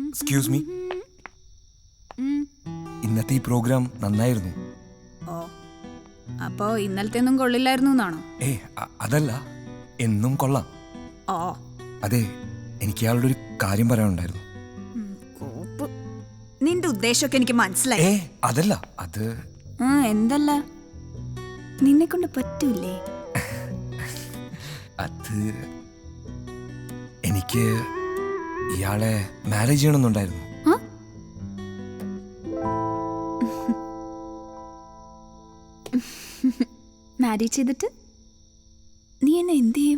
Excuse me, ഇന്നത്തെ ഈ programme നന്നായിരുന്നു. ഓ, അപ്പോ ഇന്നലത്തെയൊന്നും കൊള്ളില്ലായിരുന്നു എന്നാണോ? അതല്ല, എന്നും കൊള്ളാം. ഓ അതെ, എനിക്ക് അയാളുടെ ഒരു കാര്യം പറയാനുണ്ടായിരുന്നു. കോപ്പ്, നിന്റെ ഉദ്ദേശമൊക്കെ എനിക്ക് മനസ്സിലായി. അതല്ല, അത് എന്തല്ല, നിന്നെ കൊണ്ട് പറ്റൂലേ? അത് എനിക്ക് ഇയാളെ മാരേജ് ചെയ്യണമെന്നുണ്ടായിരുന്നു. മാരേജ് ചെയ്തിട്ട് നീ എന്നെ എന്ത് ചെയ്യും?